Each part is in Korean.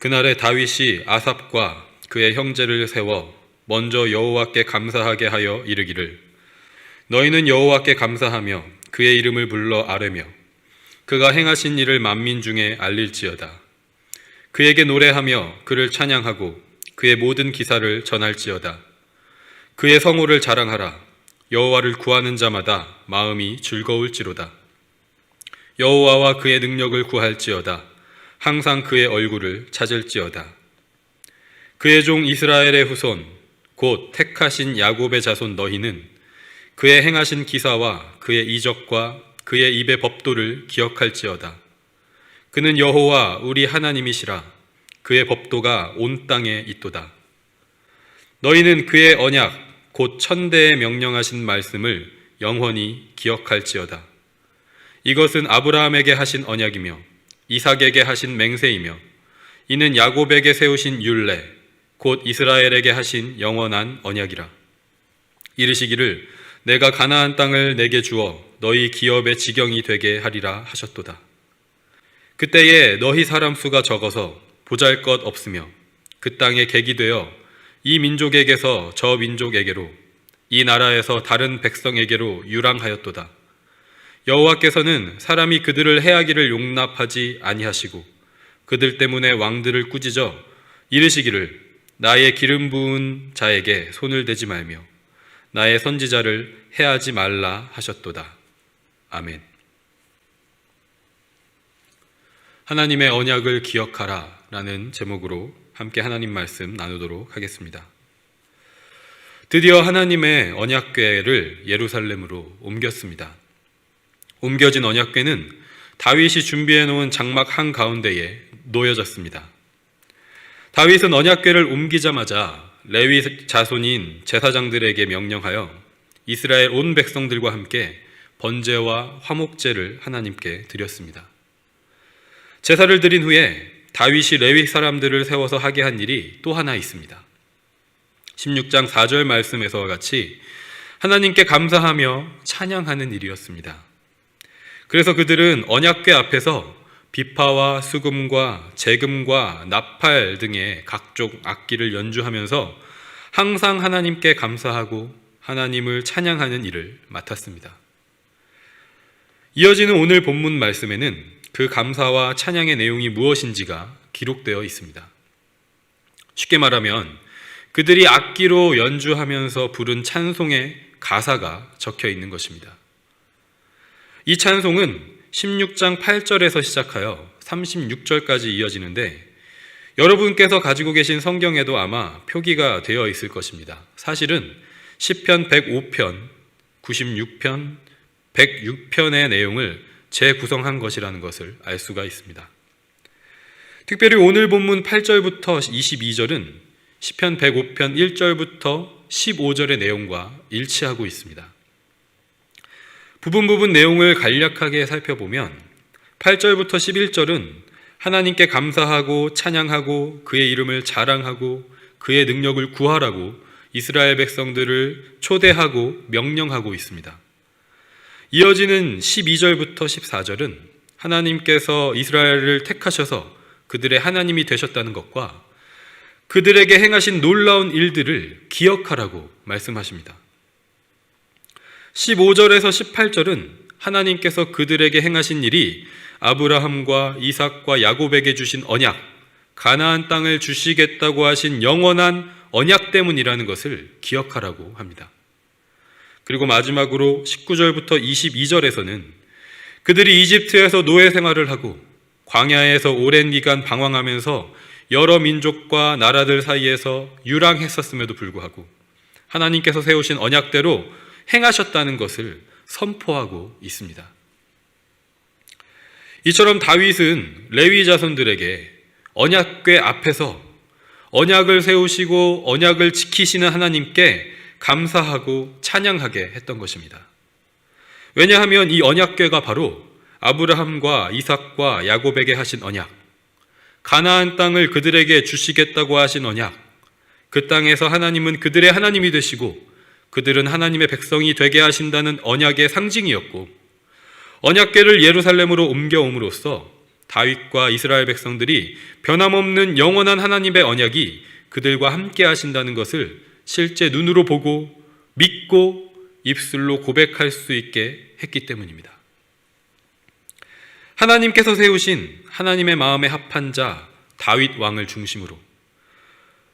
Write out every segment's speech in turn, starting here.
그날에 다윗이 아삽과 그의 형제를 세워 먼저 여호와께 감사하게 하여 이르기를 너희는 여호와께 감사하며 그의 이름을 불러 아뢰며 그가 행하신 일을 만민 중에 알릴지어다. 그에게 노래하며 그를 찬양하고 그의 모든 기사를 전할지어다. 그의 성호를 자랑하라. 여호와를 구하는 자마다 마음이 즐거울지로다. 여호와와 그의 능력을 구할지어다. 항상 그의 얼굴을 찾을지어다. 그의 종 이스라엘의 후손 곧 택하신 야곱의 자손 너희는 그의 행하신 기사와 그의 이적과 그의 입의 법도를 기억할지어다. 그는 여호와 우리 하나님이시라. 그의 법도가 온 땅에 있도다. 너희는 그의 언약 곧 천대에 명령하신 말씀을 영원히 기억할지어다. 이것은 아브라함에게 하신 언약이며 이삭에게 하신 맹세이며 이는 야곱에게 세우신 율례 곧 이스라엘에게 하신 영원한 언약이라. 이르시기를 내가 가나안 땅을 내게 주어 너희 기업의 지경이 되게 하리라 하셨도다. 그때에 너희 사람 수가 적어서 보잘것 없으며 그 땅에 객이 되어 이 민족에게서 저 민족에게로 이 나라에서 다른 백성에게로 유랑하였도다. 여호와께서는 사람이 그들을 해하기를 용납하지 아니하시고 그들 때문에 왕들을 꾸짖어 이르시기를 나의 기름 부은 자에게 손을 대지 말며 나의 선지자를 해하지 말라 하셨도다. 아멘. 하나님의 언약을 기억하라 라는 제목으로 함께 하나님 말씀 나누도록 하겠습니다. 드디어 하나님의 언약궤를 예루살렘으로 옮겼습니다. 옮겨진 언약궤는 다윗이 준비해 놓은 장막 한가운데에 놓여졌습니다. 다윗은 언약궤를 옮기자마자 레위 자손인 제사장들에게 명령하여 이스라엘 온 백성들과 함께 번제와 화목제를 하나님께 드렸습니다. 제사를 드린 후에 다윗이 레위 사람들을 세워서 하게 한 일이 또 하나 있습니다. 16장 4절 말씀에서와 같이 하나님께 감사하며 찬양하는 일이었습니다. 그래서 그들은 언약궤 앞에서 비파와 수금과 재금과 나팔 등의 각종 악기를 연주하면서 항상 하나님께 감사하고 하나님을 찬양하는 일을 맡았습니다. 이어지는 오늘 본문 말씀에는 그 감사와 찬양의 내용이 무엇인지가 기록되어 있습니다. 쉽게 말하면 그들이 악기로 연주하면서 부른 찬송의 가사가 적혀 있는 것입니다. 이 찬송은 16장 8절에서 시작하여 36절까지 이어지는데 여러분께서 가지고 계신 성경에도 아마 표기가 되어 있을 것입니다. 사실은 시편 105편, 96편, 106편의 내용을 재구성한 것이라는 것을 알 수가 있습니다. 특별히 오늘 본문 8절부터 22절은 시편 105편 1절부터 15절의 내용과 일치하고 있습니다. 부분 내용을 간략하게 살펴보면 8절부터 11절은 하나님께 감사하고 찬양하고 그의 이름을 자랑하고 그의 능력을 구하라고 이스라엘 백성들을 초대하고 명령하고 있습니다. 이어지는 12절부터 14절은 하나님께서 이스라엘을 택하셔서 그들의 하나님이 되셨다는 것과 그들에게 행하신 놀라운 일들을 기억하라고 말씀하십니다. 15절에서 18절은 하나님께서 그들에게 행하신 일이 아브라함과 이삭과 야곱에게 주신 언약, 가나안 땅을 주시겠다고 하신 영원한 언약 때문이라는 것을 기억하라고 합니다. 그리고 마지막으로 19절부터 22절에서는 그들이 이집트에서 노예 생활을 하고 광야에서 오랜 기간 방황하면서 여러 민족과 나라들 사이에서 유랑했었음에도 불구하고 하나님께서 세우신 언약대로 행하셨다는 것을 선포하고 있습니다. 이처럼 다윗은 레위 자손들에게 언약궤 앞에서 언약을 세우시고 언약을 지키시는 하나님께 감사하고 찬양하게 했던 것입니다. 왜냐하면 이 언약궤가 바로 아브라함과 이삭과 야곱에게 하신 언약, 가나안 땅을 그들에게 주시겠다고 하신 언약, 그 땅에서 하나님은 그들의 하나님이 되시고 그들은 하나님의 백성이 되게 하신다는 언약의 상징이었고, 언약궤를 예루살렘으로 옮겨옴으로써 다윗과 이스라엘 백성들이 변함없는 영원한 하나님의 언약이 그들과 함께 하신다는 것을 실제 눈으로 보고 믿고 입술로 고백할 수 있게 했기 때문입니다. 하나님께서 세우신 하나님의 마음에 합한 자 다윗 왕을 중심으로,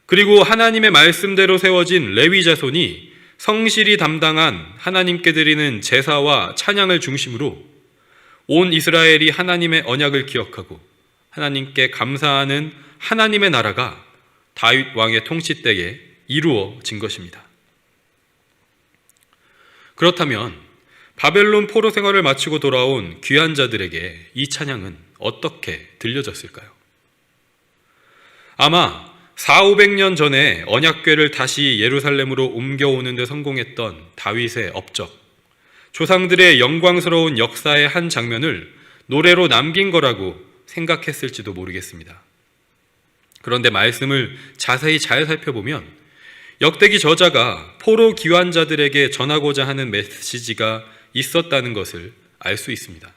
그리고 하나님의 말씀대로 세워진 레위 자손이 성실히 담당한 하나님께 드리는 제사와 찬양을 중심으로 온 이스라엘이 하나님의 언약을 기억하고 하나님께 감사하는 하나님의 나라가 다윗 왕의 통치 때에 이루어진 것입니다. 그렇다면 바벨론 포로 생활을 마치고 돌아온 귀한 자들에게 이 찬양은 어떻게 들려졌을까요? 아마 400~500년 전에 언약궤를 다시 예루살렘으로 옮겨오는 데 성공했던 다윗의 업적, 조상들의 영광스러운 역사의 한 장면을 노래로 남긴 거라고 생각했을지도 모르겠습니다. 그런데 말씀을 자세히 잘 살펴보면 역대기 저자가 포로 귀환자들에게 전하고자 하는 메시지가 있었다는 것을 알 수 있습니다.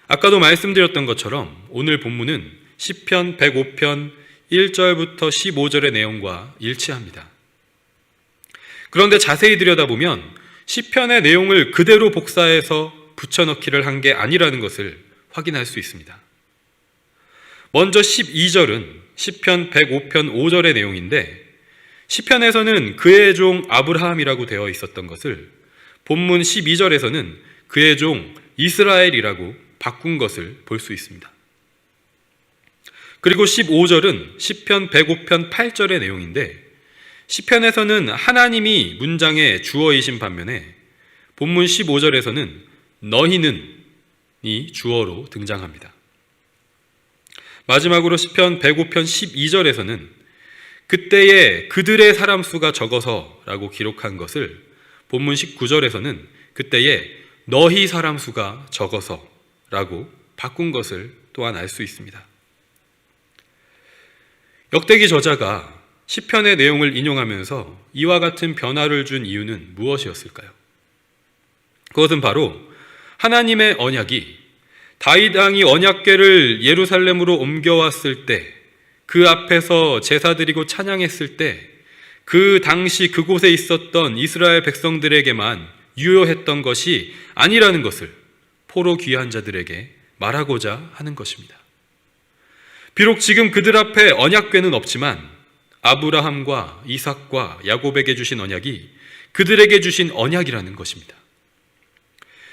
아까도 말씀드렸던 것처럼 오늘 본문은 시편 105편 1절부터 15절의 내용과 일치합니다. 그런데 자세히 들여다보면 시편의 내용을 그대로 복사해서 붙여넣기를 한 게 아니라는 것을 확인할 수 있습니다. 먼저 12절은 시편 105편 5절의 내용인데, 시편에서는 그의 종 아브라함이라고 되어 있었던 것을 본문 12절에서는 그의 종 이스라엘이라고 바꾼 것을 볼 수 있습니다. 그리고 15절은 시편 105편 8절의 내용인데, 시편에서는 하나님이 문장의 주어이신 반면에 본문 15절에서는 너희는 이 주어로 등장합니다. 마지막으로 시편 105편 12절에서는 그때에 그들의 사람 수가 적어서 라고 기록한 것을 본문 19절에서는 그때에 너희 사람 수가 적어서 라고 바꾼 것을 또한 알 수 있습니다. 역대기 저자가 시편의 내용을 인용하면서 이와 같은 변화를 준 이유는 무엇이었을까요? 그것은 바로 하나님의 언약이 다윗 왕이 언약궤를 예루살렘으로 옮겨왔을 때, 그 앞에서 제사 드리고 찬양했을 때 그 당시 그곳에 있었던 이스라엘 백성들에게만 유효했던 것이 아니라는 것을 포로 귀한 자들에게 말하고자 하는 것입니다. 비록 지금 그들 앞에 언약궤는 없지만 아브라함과 이삭과 야곱에게 주신 언약이 그들에게 주신 언약이라는 것입니다.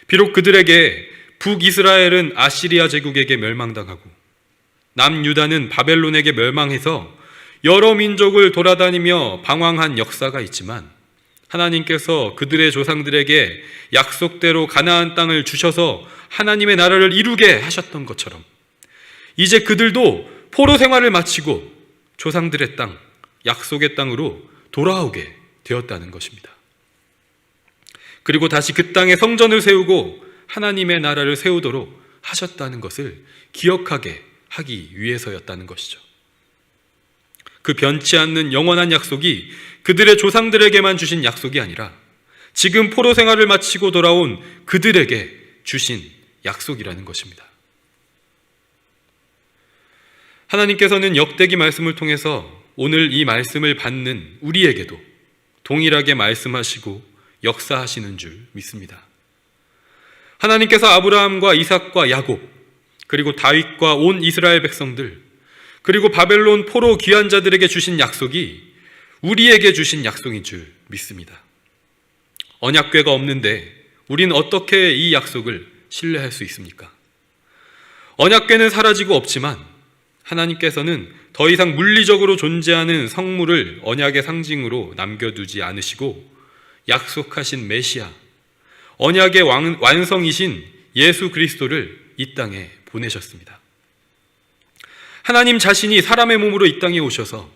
비록 그들에게 북이스라엘은 아시리아 제국에게 멸망당하고 남유다는 바벨론에게 멸망해서 여러 민족을 돌아다니며 방황한 역사가 있지만, 하나님께서 그들의 조상들에게 약속대로 가나안 땅을 주셔서 하나님의 나라를 이루게 하셨던 것처럼 이제 그들도 포로 생활을 마치고 조상들의 땅, 약속의 땅으로 돌아오게 되었다는 것입니다. 그리고 다시 그 땅에 성전을 세우고 하나님의 나라를 세우도록 하셨다는 것을 기억하게 하기 위해서였다는 것이죠. 그 변치 않는 영원한 약속이 그들의 조상들에게만 주신 약속이 아니라 지금 포로 생활을 마치고 돌아온 그들에게 주신 약속이라는 것입니다. 하나님께서는 역대기 말씀을 통해서 오늘 이 말씀을 받는 우리에게도 동일하게 말씀하시고 역사하시는 줄 믿습니다. 하나님께서 아브라함과 이삭과 야곱, 그리고 다윗과 온 이스라엘 백성들, 그리고 바벨론 포로 귀한 자들에게 주신 약속이 우리에게 주신 약속인 줄 믿습니다. 언약궤가 없는데 우리는 어떻게 이 약속을 신뢰할 수 있습니까? 언약궤는 사라지고 없지만 하나님께서는 더 이상 물리적으로 존재하는 성물을 언약의 상징으로 남겨두지 않으시고 약속하신 메시아, 언약의 완성이신 예수 그리스도를 이 땅에 보내셨습니다. 하나님 자신이 사람의 몸으로 이 땅에 오셔서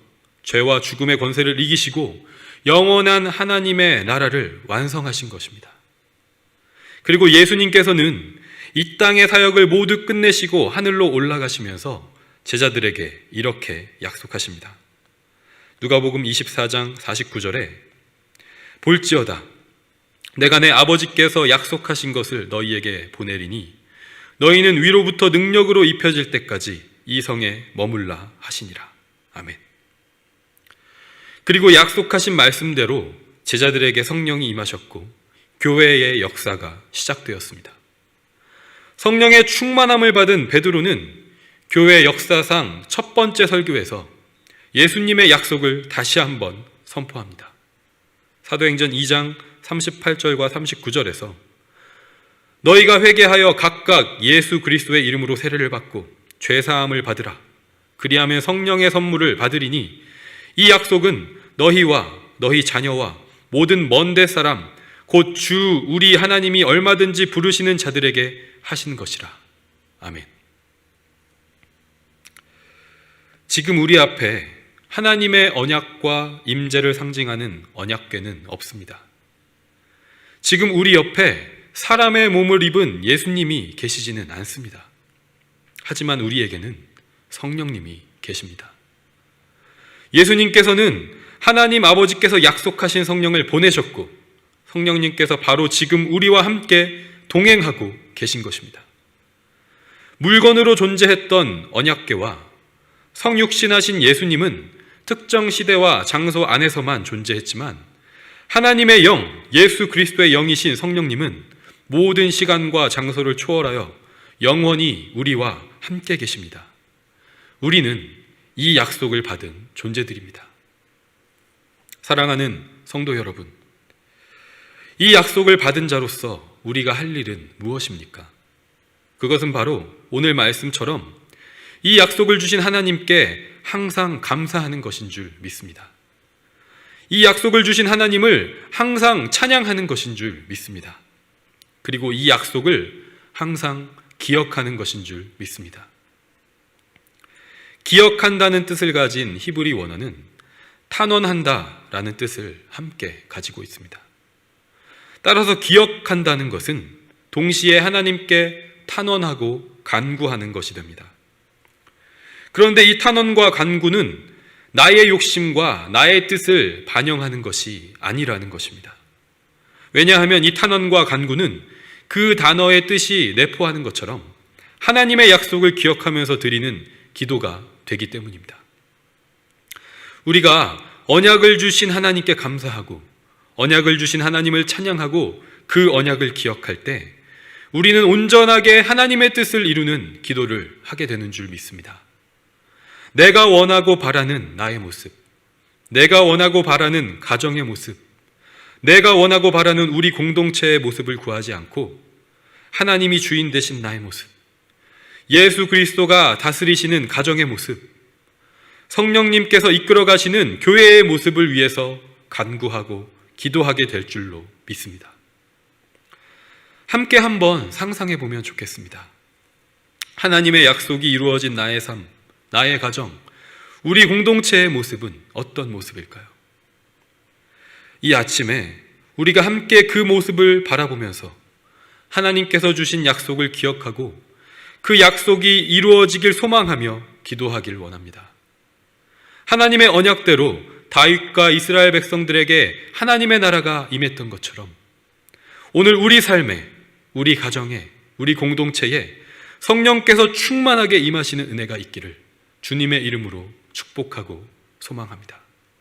죄와 죽음의 권세를 이기시고 영원한 하나님의 나라를 완성하신 것입니다. 그리고 예수님께서는 이 땅의 사역을 모두 끝내시고 하늘로 올라가시면서 제자들에게 이렇게 약속하십니다. 누가복음 24장 49절에 볼지어다 내가 내 아버지께서 약속하신 것을 너희에게 보내리니 너희는 위로부터 능력으로 입혀질 때까지 이 성에 머물라 하시니라. 아멘. 그리고 약속하신 말씀대로 제자들에게 성령이 임하셨고 교회의 역사가 시작되었습니다. 성령의 충만함을 받은 베드로는 교회 역사상 첫 번째 설교에서 예수님의 약속을 다시 한번 선포합니다. 사도행전 2장 38절과 39절에서 너희가 회개하여 각각 예수 그리스도의 이름으로 세례를 받고 죄사함을 받으라. 그리하면 성령의 선물을 받으리니 이 약속은 너희와 너희 자녀와 모든 먼데 사람 곧 주 우리 하나님이 얼마든지 부르시는 자들에게 하신 것이라. 아멘. 지금 우리 앞에 하나님의 언약과 임재를 상징하는 언약궤는 없습니다. 지금 우리 옆에 사람의 몸을 입은 예수님이 계시지는 않습니다. 하지만 우리에게는 성령님이 계십니다. 예수님께서는 하나님 아버지께서 약속하신 성령을 보내셨고 성령님께서 바로 지금 우리와 함께 동행하고 계신 것입니다. 물건으로 존재했던 언약궤와 성육신하신 예수님은 특정 시대와 장소 안에서만 존재했지만 하나님의 영, 예수 그리스도의 영이신 성령님은 모든 시간과 장소를 초월하여 영원히 우리와 함께 계십니다. 우리는 이 약속을 받은 존재들입니다. 사랑하는 성도 여러분, 이 약속을 받은 자로서 우리가 할 일은 무엇입니까? 그것은 바로 오늘 말씀처럼 이 약속을 주신 하나님께 항상 감사하는 것인 줄 믿습니다. 이 약속을 주신 하나님을 항상 찬양하는 것인 줄 믿습니다. 그리고 이 약속을 항상 기억하는 것인 줄 믿습니다. 기억한다는 뜻을 가진 히브리 원어는 탄원한다라는 뜻을 함께 가지고 있습니다. 따라서 기억한다는 것은 동시에 하나님께 탄원하고 간구하는 것이 됩니다. 그런데 이 탄원과 간구는 나의 욕심과 나의 뜻을 반영하는 것이 아니라는 것입니다. 왜냐하면 이 탄원과 간구는 그 단어의 뜻이 내포하는 것처럼 하나님의 약속을 기억하면서 드리는 기도가 되기 때문입니다. 우리가 언약을 주신 하나님께 감사하고 언약을 주신 하나님을 찬양하고 그 언약을 기억할 때 우리는 온전하게 하나님의 뜻을 이루는 기도를 하게 되는 줄 믿습니다. 내가 원하고 바라는 나의 모습, 내가 원하고 바라는 가정의 모습, 내가 원하고 바라는 우리 공동체의 모습을 구하지 않고 하나님이 주인 되신 나의 모습, 예수 그리스도가 다스리시는 가정의 모습, 성령님께서 이끌어 가시는 교회의 모습을 위해서 간구하고 기도하게 될 줄로 믿습니다. 함께 한번 상상해 보면 좋겠습니다. 하나님의 약속이 이루어진 나의 삶, 나의 가정, 우리 공동체의 모습은 어떤 모습일까요? 이 아침에 우리가 함께 그 모습을 바라보면서 하나님께서 주신 약속을 기억하고 그 약속이 이루어지길 소망하며 기도하길 원합니다. 하나님의 언약대로 다윗과 이스라엘 백성들에게 하나님의 나라가 임했던 것처럼 오늘 우리 삶에, 우리 가정에, 우리 공동체에 성령께서 충만하게 임하시는 은혜가 있기를 주님의 이름으로 축복하고 소망합니다.